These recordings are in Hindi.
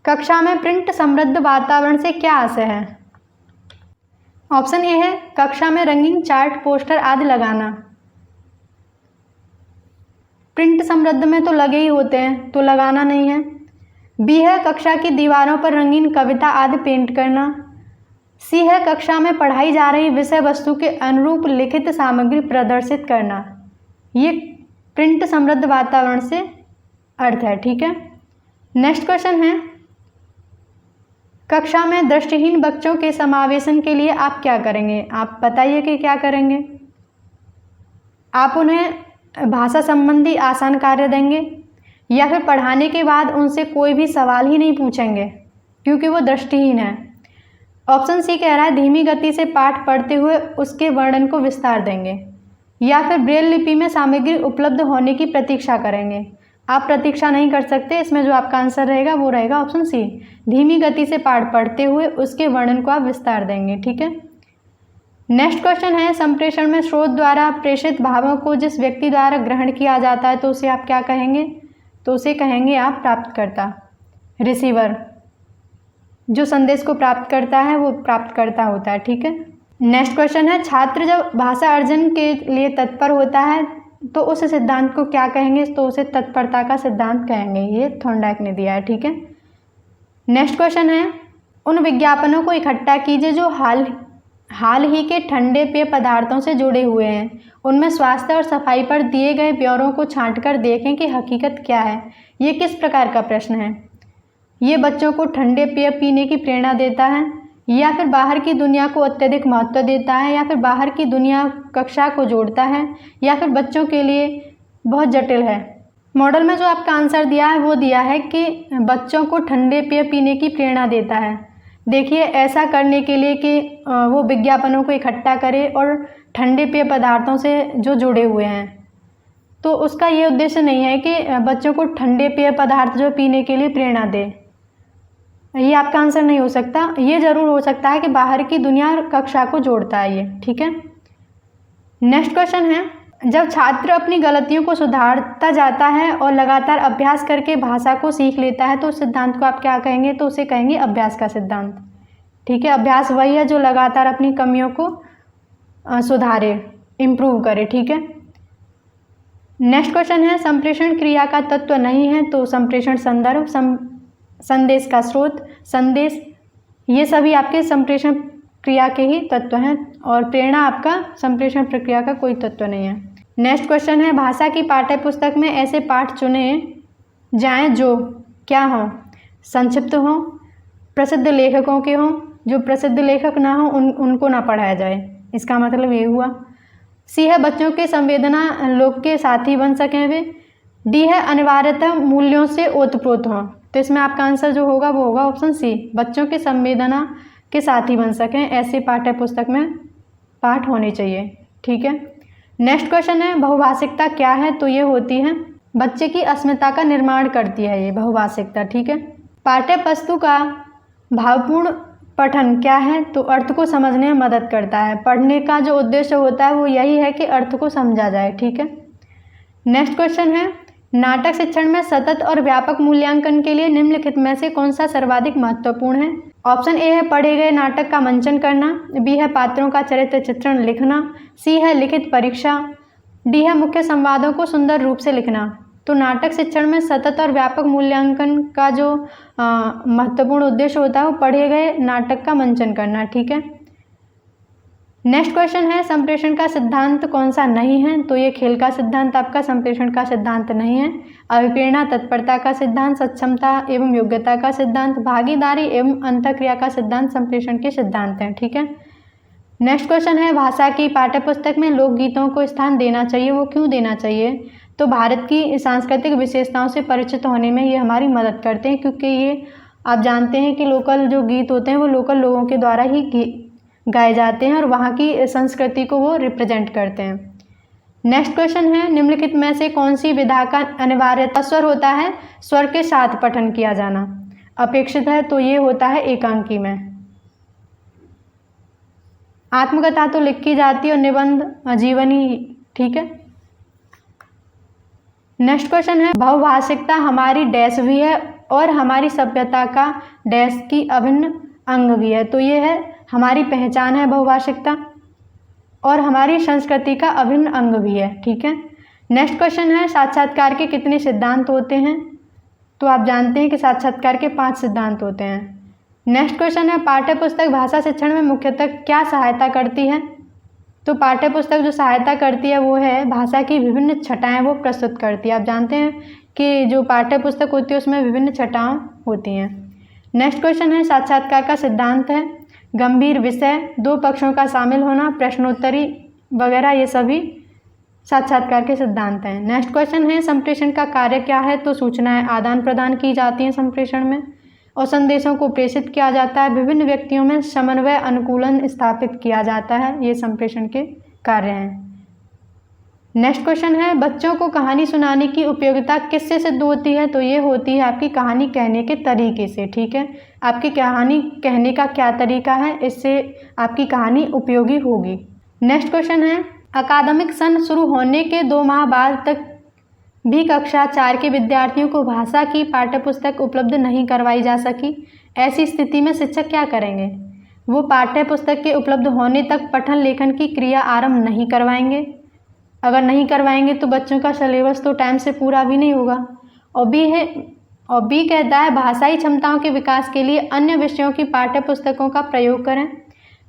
कक्षा में प्रिंट समृद्ध वातावरण से क्या आशय है? ऑप्शन ए है कक्षा में रंगीन चार्ट, पोस्टर आदि लगाना। प्रिंट समृद्ध में तो लगे ही होते हैं, तो लगाना नहीं है। बी है कक्षा की दीवारों पर रंगीन कविता आदि पेंट करना। सी है कक्षा में पढ़ाई जा रही विषय वस्तु के अनुरूप लिखित सामग्री प्रदर्शित करना। ये प्रिंट समृद्ध वातावरण से अर्थ है। ठीक है, नेक्स्ट क्वेश्चन है कक्षा में दृष्टिहीन बच्चों के समावेशन के लिए आप क्या करेंगे? आप बताइए कि क्या करेंगे। आप उन्हें भाषा संबंधी आसान कार्य देंगे या फिर पढ़ाने के बाद उनसे कोई भी सवाल ही नहीं पूछेंगे क्योंकि वो दृष्टिहीन है। ऑप्शन सी कह रहा है धीमी गति से पाठ पढ़ते हुए उसके वर्णन को विस्तार देंगे या फिर ब्रेल लिपि में सामग्री उपलब्ध होने की प्रतीक्षा करेंगे। आप प्रतीक्षा नहीं कर सकते, इसमें जो आपका आंसर रहेगा वो रहेगा ऑप्शन सी, धीमी गति से पाठ पढ़ते हुए उसके वर्णन को आप विस्तार देंगे। ठीक है, नेक्स्ट क्वेश्चन है संप्रेषण में स्रोत द्वारा प्रेषित भावों को जिस व्यक्ति द्वारा ग्रहण किया जाता है तो उसे आप क्या कहेंगे? तो उसे कहेंगे आप प्राप्तकर्ता, रिसीवर। जो संदेश को प्राप्त करता है वो प्राप्तकर्ता होता है। ठीक है, नेक्स्ट क्वेश्चन है छात्र जब भाषा अर्जन के लिए तत्पर होता है तो उस सिद्धांत को क्या कहेंगे? तो उसे तत्परता का सिद्धांत कहेंगे। ये थॉर्नडाइक ने दिया है। ठीक है, नेक्स्ट क्वेश्चन है उन विज्ञापनों को इकट्ठा कीजिए जो हाल ही के ठंडे पेय पदार्थों से जुड़े हुए हैं। उनमें स्वास्थ्य और सफाई पर दिए गए ब्यौरों को छांटकर देखें कि हकीकत क्या है। ये किस प्रकार का प्रश्न है? ये बच्चों को ठंडे पेय पीने की प्रेरणा देता है या फिर बाहर की दुनिया को अत्यधिक महत्व देता है या फिर बाहर की दुनिया कक्षा को जोड़ता है या फिर बच्चों के लिए बहुत जटिल है। मॉडल में जो आपका आंसर दिया है वो दिया है कि बच्चों को ठंडे पेय पीने की प्रेरणा देता है। देखिए ऐसा करने के लिए कि वो विज्ञापनों को इकट्ठा करे और ठंडे पेय पदार्थों से जो जुड़े हुए हैं, तो उसका ये उद्देश्य नहीं है कि बच्चों को ठंडे पेय पदार्थ जो पीने के लिए प्रेरणा दे। ये आपका आंसर नहीं हो सकता। ये ज़रूर हो सकता है कि बाहर की दुनिया कक्षा को जोड़ता है ये। ठीक है, नेक्स्ट क्वेश्चन है जब छात्र अपनी गलतियों को सुधारता जाता है और लगातार अभ्यास करके भाषा को सीख लेता है तो उस सिद्धांत को आप क्या कहेंगे? तो उसे कहेंगे अभ्यास का सिद्धांत। ठीक है, अभ्यास वही है जो लगातार अपनी कमियों को सुधारे, इम्प्रूव करे। ठीक है, नेक्स्ट क्वेश्चन है संप्रेषण क्रिया का तत्व नहीं है तो संप्रेषण संदर्भ, संदेश का स्रोत, संदेश, ये सभी आपके संप्रेषण क्रिया के ही तत्व हैं और प्रेरणा आपका संप्रेषण प्रक्रिया का कोई तत्व नहीं है। नेक्स्ट क्वेश्चन है भाषा की पाठ्य पुस्तक में ऐसे पाठ चुने जाएं जो क्या हों? संक्षिप्त हों, प्रसिद्ध लेखकों के हों, जो प्रसिद्ध लेखक ना हो उनको ना पढ़ाया जाए। इसका मतलब ये हुआ। सी है बच्चों के संवेदना लोक के साथी बन सकें वे। डी है अनिवार्यतः मूल्यों से ओतप्रोत हों। तो इसमें आपका आंसर जो होगा वो होगा ऑप्शन सी, बच्चों के संवेदना के साथी बन सकें ऐसे पाठ्य पुस्तक में पाठ होने चाहिए। ठीक है, नेक्स्ट क्वेश्चन है बहुभाषिकता क्या है? तो ये होती है बच्चे की अस्मिता का निर्माण करती है ये बहुभाषिकता। ठीक है, पाठ्य वस्तु का भावपूर्ण पठन क्या है? तो अर्थ को समझने में मदद करता है। पढ़ने का जो उद्देश्य होता है वो यही है कि अर्थ को समझा जाए। ठीक है, नेक्स्ट क्वेश्चन है नाटक शिक्षण में सतत और व्यापक मूल्यांकन के लिए निम्नलिखित में से कौन सा सर्वाधिक महत्वपूर्ण है? ऑप्शन ए है पढ़े गए नाटक का मंचन करना, बी है पात्रों का चरित्र चित्रण लिखना, सी है लिखित परीक्षा, डी है मुख्य संवादों को सुंदर रूप से लिखना। तो नाटक शिक्षण में सतत और व्यापक मूल्यांकन का जो महत्वपूर्ण उद्देश्य होता है वो पढ़े गए नाटक का मंचन करना। ठीक है, नेक्स्ट क्वेश्चन है संप्रेषण का सिद्धांत कौन सा नहीं है? तो ये खेल का सिद्धांत आपका संप्रेषण का सिद्धांत नहीं है। अभिप्रेरणा, तत्परता का सिद्धांत, सक्षमता एवं योग्यता का सिद्धांत, भागीदारी एवं अंतःक्रिया का सिद्धांत संप्रेषण के सिद्धांत हैं। ठीक है, नेक्स्ट क्वेश्चन है भाषा की पाठ्यपुस्तक में लोकगीतों को स्थान देना चाहिए, वो क्यों देना चाहिए? तो भारत की सांस्कृतिक विशेषताओं से परिचित होने में ये हमारी मदद करते हैं क्योंकि ये आप जानते हैं कि लोकल जो गीत होते हैं वो लोकल लोगों के द्वारा ही गाए जाते हैं और वहाँ की संस्कृति को वो रिप्रेजेंट करते हैं। नेक्स्ट क्वेश्चन है निम्नलिखित में से कौन सी विधा का अनिवार्यता स्वर होता है? स्वर के साथ पठन किया जाना अपेक्षित है, तो ये होता है एकांकी में। आत्मकथा तो लिखी जाती है और निबंध जीवनी। ठीक है, नेक्स्ट क्वेश्चन है बहुभाषिकता हमारी डैश भी है और हमारी सभ्यता का डैश की अभिन्न अंग भी है। तो ये है हमारी पहचान है बहुभाषिकता और हमारी संस्कृति का अभिन्न अंग भी है। ठीक है। नेक्स्ट क्वेश्चन है साक्षात्कार के कितने सिद्धांत होते हैं? तो आप जानते हैं कि साक्षात्कार के 5 सिद्धांत होते हैं। नेक्स्ट क्वेश्चन है पाठ्य पुस्तक भाषा शिक्षण में मुख्यतः क्या सहायता करती है? तो पाठ्य पुस्तक जो सहायता करती है वो है भाषा की विभिन्न छटाएं वो प्रस्तुत करती है। आप जानते हैं कि जो पाठ्य पुस्तक होती है उसमें विभिन्न छटाएं होती हैं। नेक्स्ट क्वेश्चन है साक्षात्कार का सिद्धांत है गंभीर विषय, 2 पक्षों का शामिल होना, प्रश्नोत्तरी वगैरह, ये सभी साक्षात्कार के सिद्धांत हैं। नेक्स्ट क्वेश्चन है संप्रेषण का कार्य क्या है? तो सूचनाएं आदान प्रदान की जाती हैं संप्रेषण में और संदेशों को प्रेषित किया जाता है। विभिन्न व्यक्तियों में समन्वय अनुकूलन स्थापित किया जाता है। ये संप्रेषण के कार्य हैं। नेक्स्ट क्वेश्चन है बच्चों को कहानी सुनाने की उपयोगिता किससे सिद्ध होती है? तो ये होती है आपकी कहानी कहने के तरीके से। ठीक है। आपकी कहानी कहने का क्या तरीका है, इससे आपकी कहानी उपयोगी होगी। नेक्स्ट क्वेश्चन है अकादमिक सन शुरू होने के 2 माह बाद तक भी कक्षा 4 के विद्यार्थियों को भाषा की पाठ्यपुस्तक उपलब्ध नहीं करवाई जा सकी। ऐसी स्थिति में शिक्षक क्या करेंगे? वो पाठ्यपुस्तक के उपलब्ध होने तक पठन लेखन की क्रिया आरंभ नहीं करवाएंगे। अगर नहीं करवाएंगे तो बच्चों का सिलेबस तो टाइम से पूरा भी नहीं होगा। और बी कहता है भाषाई क्षमताओं के विकास के लिए अन्य विषयों की पाठ्यपुस्तकों का प्रयोग करें।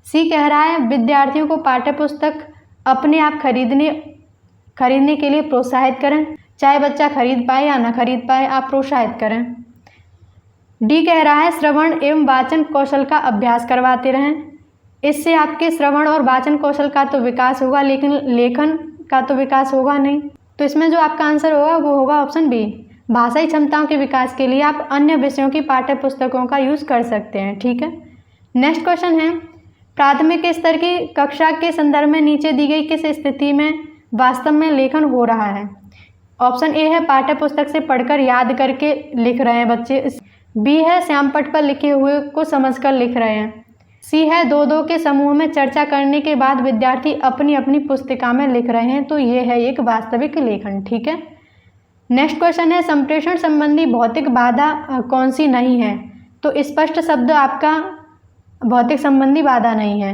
सी कह रहा है विद्यार्थियों को पाठ्यपुस्तक अपने आप खरीदने के लिए प्रोत्साहित करें, चाहे बच्चा खरीद पाए या ना खरीद पाए, आप प्रोत्साहित करें। डी कह रहा है श्रवण एवं वाचन कौशल का अभ्यास करवाते रहें। इससे आपके श्रवण और वाचन कौशल का तो विकास होगा लेकिन लेखन का तो विकास होगा नहीं। तो इसमें जो आपका आंसर होगा वो होगा ऑप्शन बी। भाषाई क्षमताओं के विकास के लिए आप अन्य विषयों की पाठ्यपुस्तकों का यूज़ कर सकते हैं। ठीक है। नेक्स्ट क्वेश्चन है प्राथमिक स्तर की कक्षा के संदर्भ में नीचे दी गई किस स्थिति में वास्तव में लेखन हो रहा है? ऑप्शन ए है पाठ्यपुस्तक से पढ़कर याद करके लिख रहे हैं बच्चे। बी है श्यामपट्ट पर लिखे हुए को समझकर लिख रहे हैं। सी है 2-2 के समूह में चर्चा करने के बाद विद्यार्थी अपनी अपनी पुस्तिका में लिख रहे हैं। तो ये है एक वास्तविक लेखन। ठीक है। नेक्स्ट क्वेश्चन है संप्रेषण संबंधी भौतिक बाधा कौन सी नहीं है? तो स्पष्ट शब्द आपका भौतिक संबंधी बाधा नहीं है।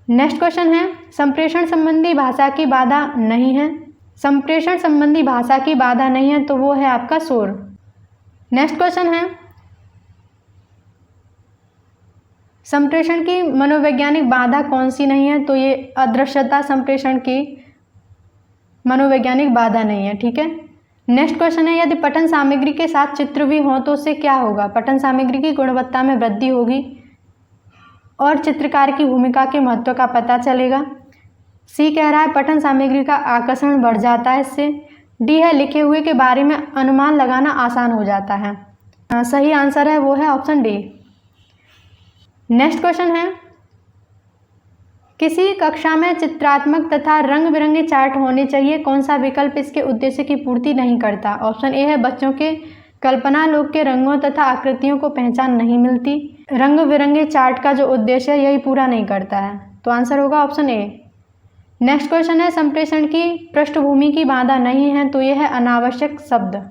नेक्स्ट क्वेश्चन है संप्रेषण संबंधी भाषा की बाधा नहीं है। संप्रेषण संबंधी भाषा की बाधा नहीं है तो वो है आपका शोर। नेक्स्ट क्वेश्चन है संप्रेषण की मनोवैज्ञानिक बाधा कौन सी नहीं है? तो ये अदृश्यता संप्रेषण की मनोवैज्ञानिक बाधा नहीं है। ठीक है। नेक्स्ट क्वेश्चन है यदि पठन सामग्री के साथ चित्र भी हो तो उससे क्या होगा? पठन सामग्री की गुणवत्ता में वृद्धि होगी और चित्रकार की भूमिका के महत्व का पता चलेगा। सी कह रहा है पठन सामग्री का आकर्षण बढ़ जाता है इससे। डी है लिखे हुए के बारे में अनुमान लगाना आसान हो जाता है। सही आंसर है वो है ऑप्शन डी। नेक्स्ट क्वेश्चन है किसी कक्षा में चित्रात्मक तथा रंग बिरंगे चार्ट होने चाहिए, कौन सा विकल्प इसके उद्देश्य की पूर्ति नहीं करता? ऑप्शन ए है बच्चों के कल्पना लोक के रंगों तथा आकृतियों को पहचान नहीं मिलती। रंग बिरंगे चार्ट का जो उद्देश्य है यही पूरा नहीं करता है। तो आंसर होगा ऑप्शन ए। नेक्स्ट क्वेश्चन है संप्रेषण की पृष्ठभूमि की बाधा नहीं है तो यह है अनावश्यक शब्द।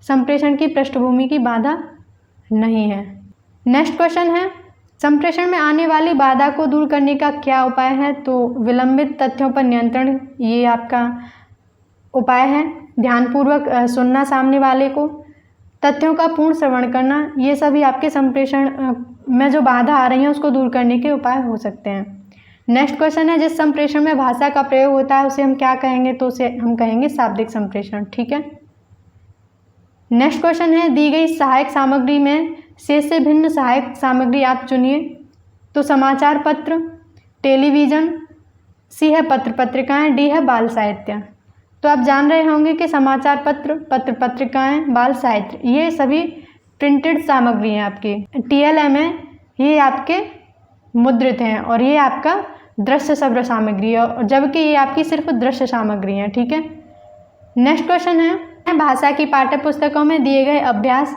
संप्रेषण की पृष्ठभूमि की बाधा नहीं है। नेक्स्ट क्वेश्चन है संप्रेषण में आने वाली बाधा को दूर करने का क्या उपाय है? तो विलंबित तथ्यों पर नियंत्रण ये आपका उपाय है। ध्यानपूर्वक सुनना सामने वाले को, तथ्यों का पूर्ण श्रवण करना, ये सभी आपके संप्रेषण में जो बाधा आ रही है उसको दूर करने के उपाय हो सकते हैं। नेक्स्ट क्वेश्चन है जिस संप्रेषण में भाषा का प्रयोग होता है उसे हम क्या कहेंगे? तो उसे हम कहेंगे शाब्दिक संप्रेषण। ठीक है। नेक्स्ट क्वेश्चन है दी गई सहायक सामग्री में से भिन्न सहायक सामग्री आप चुनिए। तो समाचार पत्र, टेलीविज़न, सी है पत्र पत्रिकाएं, डी है बाल साहित्य। तो आप जान रहे होंगे कि समाचार पत्र, पत्र पत्रिकाएं, बाल साहित्य ये सभी प्रिंटेड सामग्री हैं आपकी। TLM है ये आपके मुद्रित हैं और ये आपका दृश्य श्रव्य सामग्री है, जबकि ये आपकी सिर्फ दृश्य सामग्री है। ठीक है। नेक्स्ट क्वेश्चन है भाषा की पाठ्यपुस्तकों में दिए गए अभ्यास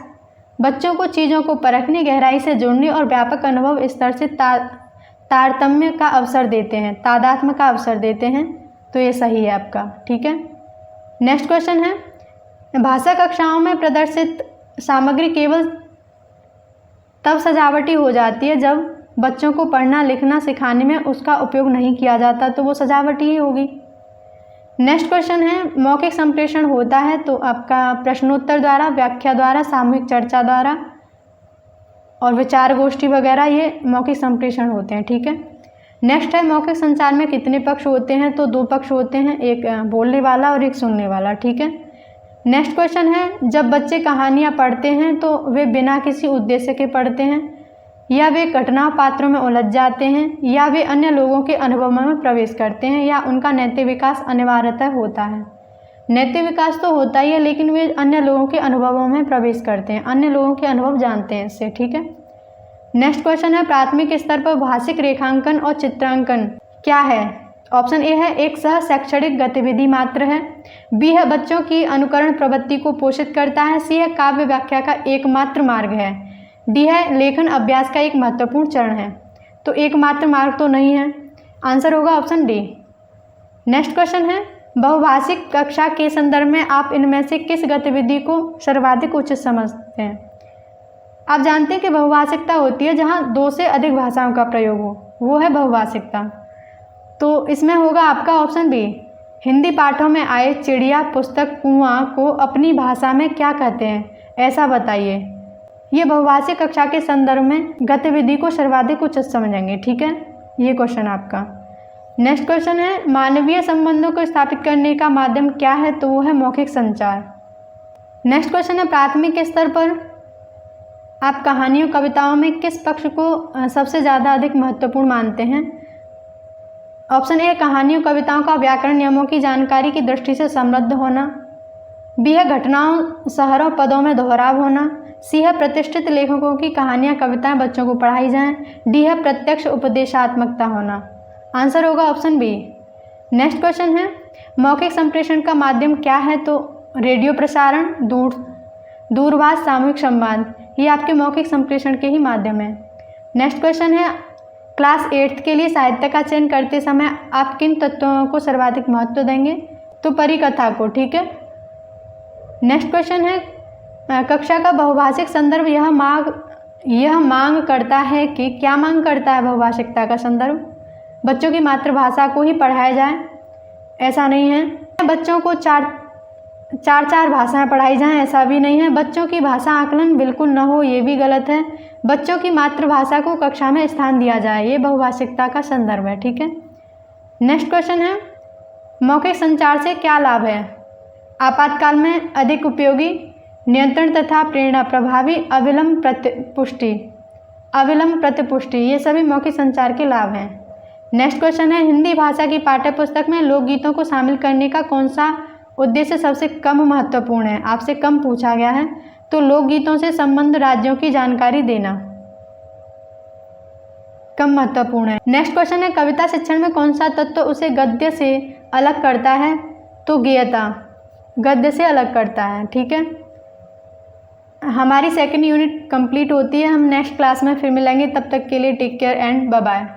बच्चों को चीज़ों को परखने, गहराई से जुड़ने और व्यापक अनुभव स्तर से तारतम्य का अवसर देते हैं, तादात्म्य का अवसर देते हैं। तो ये सही है आपका। ठीक है। नेक्स्ट क्वेश्चन है भाषा कक्षाओं में प्रदर्शित सामग्री केवल तब सजावटी हो जाती है जब बच्चों को पढ़ना लिखना सिखाने में उसका उपयोग नहीं किया जाता, तो वो सजावटी ही होगी। नेक्स्ट क्वेश्चन है, मौखिक संप्रेषण होता है तो आपका प्रश्नोत्तर द्वारा, व्याख्या द्वारा, सामूहिक चर्चा द्वारा और विचार गोष्ठी वगैरह, ये मौखिक संप्रेषण होते हैं। ठीक है। नेक्स्ट है, मौखिक संचार में कितने पक्ष होते हैं? तो 2 पक्ष होते हैं, एक बोलने वाला और एक सुनने वाला। ठीक है। नेक्स्ट क्वेश्चन है, जब बच्चे कहानियाँ पढ़ते हैं तो वे बिना किसी उद्देश्य के पढ़ते हैं, या वे घटना पात्रों में उलझ जाते हैं, या वे अन्य लोगों के अनुभवों में प्रवेश करते हैं, या उनका नैतिक विकास अनिवार्यतः होता है? नैतिक विकास तो होता ही है, लेकिन वे अन्य लोगों के अनुभवों में प्रवेश करते हैं, अन्य लोगों के अनुभव जानते हैं इससे। ठीक है। नेक्स्ट क्वेश्चन है, प्राथमिक स्तर पर भाषिक रेखांकन और चित्रांकन क्या है? ऑप्शन ए है एक सह शैक्षणिक गतिविधि मात्र है, बी है बच्चों की अनुकरण प्रवृत्ति को पोषित करता है, सी है काव्य व्याख्या का एकमात्र मार्ग है, डी है लेखन अभ्यास का एक महत्वपूर्ण चरण है। तो एकमात्र मार्ग तो नहीं है, आंसर होगा ऑप्शन डी। नेक्स्ट क्वेश्चन है, बहुभाषिक कक्षा के संदर्भ में आप इनमें से किस गतिविधि को सर्वाधिक उचित समझते हैं? आप जानते हैं कि बहुभाषिकता होती है जहाँ 2 से अधिक भाषाओं का प्रयोग हो, वो है बहुभाषिकता। तो इसमें होगा आपका ऑप्शन बी। हिंदी पाठों में आए चिड़िया, पुस्तक, कुआं को अपनी भाषा में क्या कहते हैं, ऐसा बताइए। ये बहुभाषिक कक्षा के संदर्भ में गतिविधि को सर्वाधिक उचित समझेंगे। ठीक है, ये क्वेश्चन आपका। नेक्स्ट क्वेश्चन है, मानवीय संबंधों को स्थापित करने का माध्यम क्या है? तो वो है मौखिक संचार। नेक्स्ट क्वेश्चन है, प्राथमिक स्तर पर आप कहानियों कविताओं में किस पक्ष को सबसे ज़्यादा अधिक महत्वपूर्ण मानते हैं? ऑप्शन ए कहानियों कविताओं का व्याकरण नियमों की जानकारी की दृष्टि से समृद्ध होना, बी है घटनाओं शहरों पदों में दोहराव होना, सी है प्रतिष्ठित लेखकों की कहानियाँ कविताएं बच्चों को पढ़ाई जाएं, डी है प्रत्यक्ष उपदेशात्मकता होना। आंसर होगा ऑप्शन बी। नेक्स्ट क्वेश्चन है, मौखिक संप्रेषण का माध्यम क्या है? तो रेडियो प्रसारण, दूरभाष, सामूहिक संवाद, ये आपके मौखिक संप्रेषण के ही माध्यम है। नेक्स्ट क्वेश्चन है, क्लास 8th के लिए साहित्य का चयन करते समय आप किन तत्वों को सर्वाधिक महत्व देंगे? तो परिकथा को। ठीक है। नेक्स्ट क्वेश्चन है, कक्षा का बहुभाषिक संदर्भ यह मांग करता है कि क्या मांग करता है बहुभाषिकता का संदर्भ? बच्चों की मातृभाषा को ही पढ़ाया जाए, ऐसा नहीं है। बच्चों को चार भाषाएं पढ़ाई जाएं, ऐसा भी नहीं है। बच्चों की भाषा आकलन बिल्कुल न हो, ये भी गलत है। बच्चों की मातृभाषा को कक्षा में स्थान दिया जाए, ये बहुभाषिकता का संदर्भ है। ठीक है। नेक्स्ट क्वेश्चन है, मौखिक संचार से क्या लाभ है? आपातकाल में अधिक उपयोगी, नियंत्रण तथा प्रेरणा प्रभावी, अविलंब प्रतिपुष्टि, ये सभी मौखिक संचार के लाभ हैं। नेक्स्ट क्वेश्चन है, हिंदी भाषा की पाठ्यपुस्तक में लोकगीतों को शामिल करने का कौन सा उद्देश्य सबसे कम महत्वपूर्ण है? आपसे कम पूछा गया है, तो लोकगीतों से संबंध राज्यों की जानकारी देना कम महत्वपूर्ण है। नेक्स्ट क्वेश्चन है, कविता शिक्षण में कौन सा तत्व उसे गद्य से अलग करता है? तो गेयता गद्य से अलग करता है। ठीक है। हमारी 2nd यूनिट कंप्लीट होती है, हम नेक्स्ट क्लास में फिर मिलेंगे, तब तक के लिए take care and bye bye.